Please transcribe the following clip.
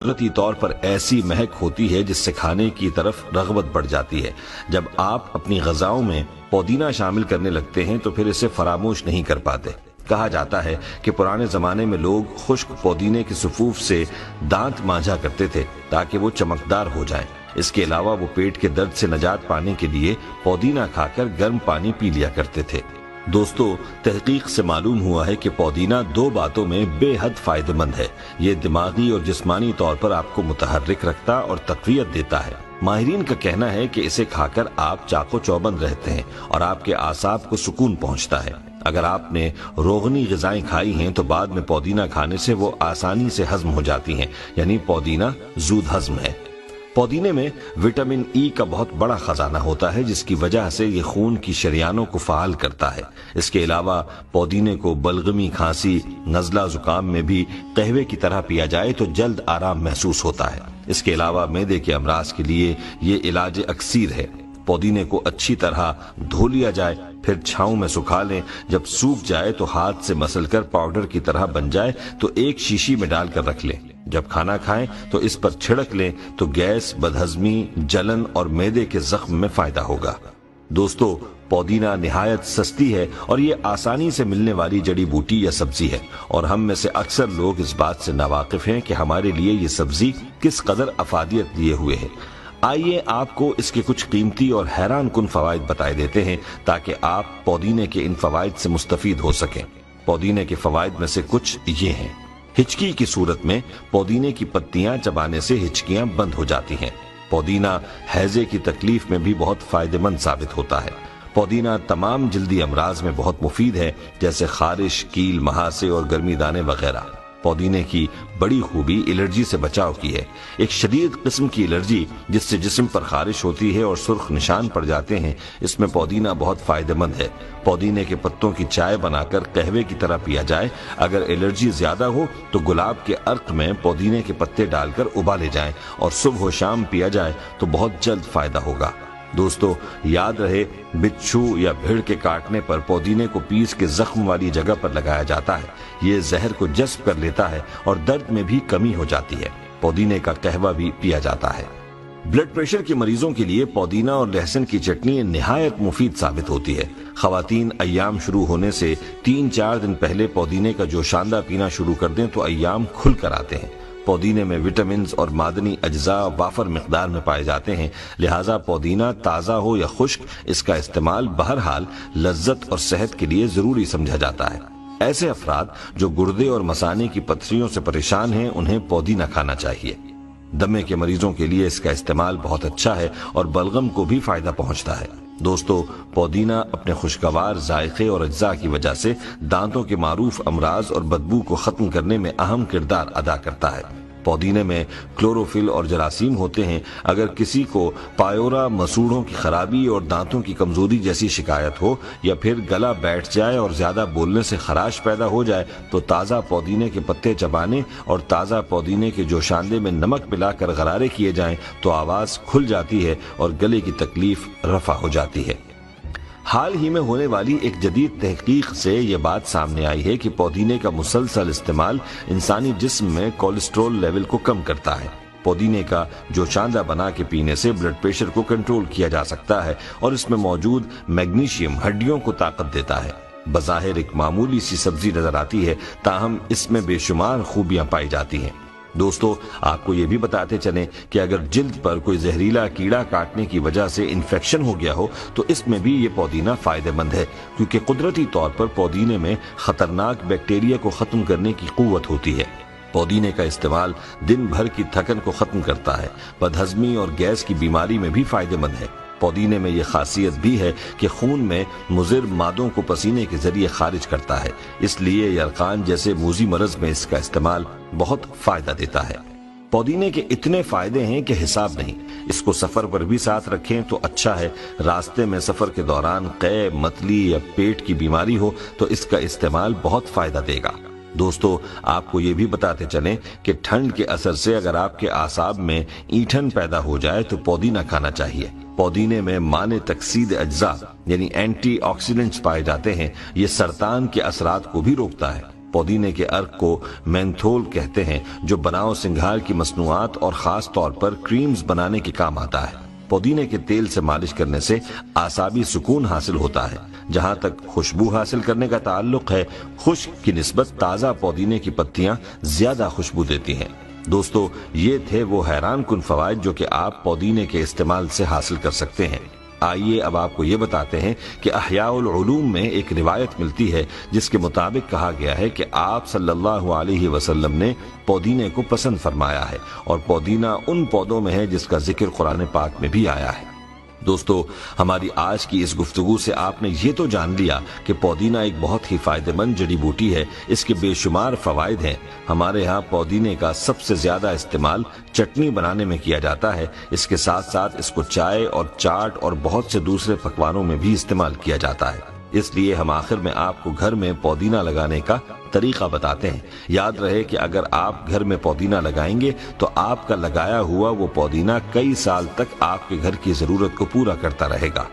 قدرتی طور پر ایسی مہک ہوتی ہے جس سے کھانے کی طرف رغبت بڑھ جاتی ہے۔ جب آپ اپنی غذاؤں میں پودینہ شامل کرنے لگتے ہیں تو پھر اسے فراموش نہیں کر پاتے۔ کہا جاتا ہے کہ پرانے زمانے میں لوگ خشک پودینے کے صفوف سے دانت مانجا کرتے تھے تاکہ وہ چمکدار ہو جائیں۔ اس کے علاوہ وہ پیٹ کے درد سے نجات پانے کے لیے پودینہ کھا کر گرم پانی پی لیا کرتے تھے۔ دوستو، تحقیق سے معلوم ہوا ہے کہ پودینہ دو باتوں میں بے حد فائدہ مند ہے۔ یہ دماغی اور جسمانی طور پر آپ کو متحرک رکھتا اور تقویت دیتا ہے۔ ماہرین کا کہنا ہے کہ اسے کھا کر آپ چاق و چوبند رہتے ہیں اور آپ کے اعصاب کو سکون پہنچتا ہے۔ اگر آپ نے روغنی غذائیں کھائی ہیں تو بعد میں پودینہ کھانے سے وہ آسانی سے ہضم ہو جاتی ہیں، یعنی پودینہ زود ہضم ہے۔ پودینے میں وٹامن ای کا بہت بڑا خزانہ ہوتا ہے جس کی وجہ سے یہ خون کی شریانوں کو فعال کرتا ہے۔ اس کے علاوہ پودینے کو بلغمی، کھانسی، نزلہ، زکام میں بھی قہوے کی طرح پیا جائے تو جلد آرام محسوس ہوتا ہے۔ اس کے علاوہ معدے کے امراض کے لیے یہ علاج اکسیر ہے۔ پودینے کو اچھی طرح دھو لیا جائے، پھر چھاؤں میں سکھا لیں۔ جب سوکھ جائے تو ہاتھ سے مسل کر پاؤڈر کی طرح بن جائے تو ایک شیشی میں ڈال کر رکھ لیں۔ جب کھانا کھائیں تو اس پر چھڑک لیں تو گیس، بدہضمی، جلن اور معدے کے زخم میں فائدہ ہوگا۔ دوستو، پودینہ نہایت سستی ہے اور یہ آسانی سے ملنے والی جڑی بوٹی یا سبزی ہے، اور ہم میں سے اکثر لوگ اس بات سے ناواقف ہیں کہ ہمارے لیے یہ سبزی کس قدر افادیت لیے ہوئے ہے۔ آئیے آپ کو اس کے کچھ قیمتی اور حیران کن فوائد بتائے دیتے ہیں تاکہ آپ پودینے کے ان فوائد سے مستفید ہو سکیں۔ پودینے کے فوائد میں سے کچھ یہ ہیں۔ ہچکی کی صورت میں پودینے کی پتیاں چبانے سے ہچکیاں بند ہو جاتی ہیں۔ پودینہ ہیضے کی تکلیف میں بھی بہت فائدہ مند ثابت ہوتا ہے۔ پودینہ تمام جلدی امراض میں بہت مفید ہے، جیسے خارش، کیل، مہاسے اور گرمی دانے وغیرہ۔ پودینے کی بڑی خوبی الرجی سے بچاؤ کی ہے۔ ایک شدید قسم کی الرجی جس سے جسم پر خارش ہوتی ہے اور سرخ نشان پڑ جاتے ہیں، اس میں پودینہ بہت فائدہ مند ہے۔ پودینے کے پتوں کی چائے بنا کر قہوے کی طرح پیا جائے۔ اگر الرجی زیادہ ہو تو گلاب کے عرق میں پودینے کے پتے ڈال کر ابالے جائیں اور صبح و شام پیا جائے تو بہت جلد فائدہ ہوگا۔ دوستو، یاد رہے، بچھو یا بھیڑ کے کاٹنے پر پودینے کو پیس کے زخم والی جگہ پر لگایا جاتا ہے۔ یہ زہر کو جذب کر لیتا ہے اور درد میں بھی کمی ہو جاتی ہے۔ پودینے کا قہوہ بھی پیا جاتا ہے۔ بلڈ پریشر کے مریضوں کے لیے پودینہ اور لہسن کی چٹنی نہایت مفید ثابت ہوتی ہے۔ خواتین ایام شروع ہونے سے 3-4 دن پہلے پودینے کا جوشاندہ پینا شروع کر دیں تو ایام کھل کر آتے ہیں۔ پودینے میں وٹامنز اور معدنی اجزاء وافر مقدار میں پائے جاتے ہیں، لہٰذا پودینہ تازہ ہو یا خشک، اس کا استعمال بہرحال لذت اور صحت کے لیے ضروری سمجھا جاتا ہے۔ ایسے افراد جو گردے اور مثانے کی پتھریوں سے پریشان ہیں، انہیں پودینہ کھانا چاہیے۔ دمے کے مریضوں کے لیے اس کا استعمال بہت اچھا ہے اور بلغم کو بھی فائدہ پہنچتا ہے۔ دوستو، پودینہ اپنے خوشگوار ذائقے اور اجزاء کی وجہ سے دانتوں کے معروف امراض اور بدبو کو ختم کرنے میں اہم کردار ادا کرتا ہے۔ پودینے میں کلوروفل اور جراثیم ہوتے ہیں۔ اگر کسی کو پایورا، مسوڑھوں کی خرابی اور دانتوں کی کمزوری جیسی شکایت ہو، یا پھر گلا بیٹھ جائے اور زیادہ بولنے سے خراش پیدا ہو جائے، تو تازہ پودینے کے پتے چبانے اور تازہ پودینے کے جوشاندے میں نمک ملا کر غرارے کیے جائیں تو آواز کھل جاتی ہے اور گلے کی تکلیف رفع ہو جاتی ہے۔ حال ہی میں ہونے والی ایک جدید تحقیق سے یہ بات سامنے آئی ہے کہ پودینے کا مسلسل استعمال انسانی جسم میں کولیسٹرول لیول کو کم کرتا ہے۔ پودینے کا جوشاندہ بنا کے پینے سے بلڈ پریشر کو کنٹرول کیا جا سکتا ہے اور اس میں موجود میگنیشیم ہڈیوں کو طاقت دیتا ہے۔ بظاہر ایک معمولی سی سبزی نظر آتی ہے، تاہم اس میں بے شمار خوبیاں پائی جاتی ہیں۔ دوستو، آپ کو یہ بھی بتاتے چلیں کہ اگر جلد پر کوئی زہریلا کیڑا کاٹنے کی وجہ سے انفیکشن ہو گیا ہو تو اس میں بھی یہ پودینہ فائدہ مند ہے، کیونکہ قدرتی طور پر پودینے میں خطرناک بیکٹیریا کو ختم کرنے کی قوت ہوتی ہے۔ پودینے کا استعمال دن بھر کی تھکن کو ختم کرتا ہے۔ بدہضمی اور گیس کی بیماری میں بھی فائدہ مند ہے۔ پودینے میں یہ خاصیت بھی ہے کہ خون میں مضر مادوں کو پسینے کے ذریعے خارج کرتا ہے، اس لیے یرقان جیسے موذی مرض میں اس کا استعمال بہت فائدہ دیتا ہے۔ پودینے کے اتنے فائدے ہیں کہ حساب نہیں۔ اس کو سفر پر بھی ساتھ رکھیں تو اچھا ہے۔ راستے میں سفر کے دوران قے، متلی یا پیٹ کی بیماری ہو تو اس کا استعمال بہت فائدہ دے گا۔ دوستو، آپ کو یہ بھی بتاتے چلیں کہ ٹھنڈ کے اثر سے اگر آپ کے اعصاب میں اینٹھن پیدا ہو جائے تو پودینہ کھانا چاہیے۔ پودینے میں مانع تکسید اجزاء یعنی اینٹی آکسیڈنٹس پائے جاتے ہیں۔ یہ سرطان کے اثرات کو بھی روکتا ہے۔ پودینے کے عرق کو مینتھول کہتے ہیں، جو بناؤ سنگھار کی مصنوعات اور خاص طور پر کریمز بنانے کے کام آتا ہے۔ پودینے کے تیل سے مالش کرنے سے اعصابی سکون حاصل ہوتا ہے۔ جہاں تک خوشبو حاصل کرنے کا تعلق ہے، خشک کی نسبت تازہ پودینے کی پتیاں زیادہ خوشبو دیتی ہیں۔ دوستو، یہ تھے وہ حیران کن فوائد جو کہ آپ پودینے کے استعمال سے حاصل کر سکتے ہیں۔ آئیے اب آپ کو یہ بتاتے ہیں کہ احیاء العلوم میں ایک روایت ملتی ہے جس کے مطابق کہا گیا ہے کہ آپ صلی اللہ علیہ وسلم نے پودینے کو پسند فرمایا ہے، اور پودینہ ان پودوں میں ہے جس کا ذکر قرآن پاک میں بھی آیا ہے۔ دوستو، ہماری آج کی اس گفتگو سے آپ نے یہ تو جان لیا کہ پودینہ ایک بہت ہی فائدہ مند جڑی بوٹی ہے، اس کے بے شمار فوائد ہیں۔ ہمارے ہاں پودینے کا سب سے زیادہ استعمال چٹنی بنانے میں کیا جاتا ہے، اس کے ساتھ ساتھ اس کو چائے اور چاٹ اور بہت سے دوسرے پکوانوں میں بھی استعمال کیا جاتا ہے۔ اس لیے ہم آخر میں آپ کو گھر میں پودینہ لگانے کا طریقہ بتاتے ہیں۔ یاد رہے کہ اگر آپ گھر میں پودینہ لگائیں گے تو آپ کا لگایا ہوا وہ پودینہ کئی سال تک آپ کے گھر کی ضرورت کو پورا کرتا رہے گا۔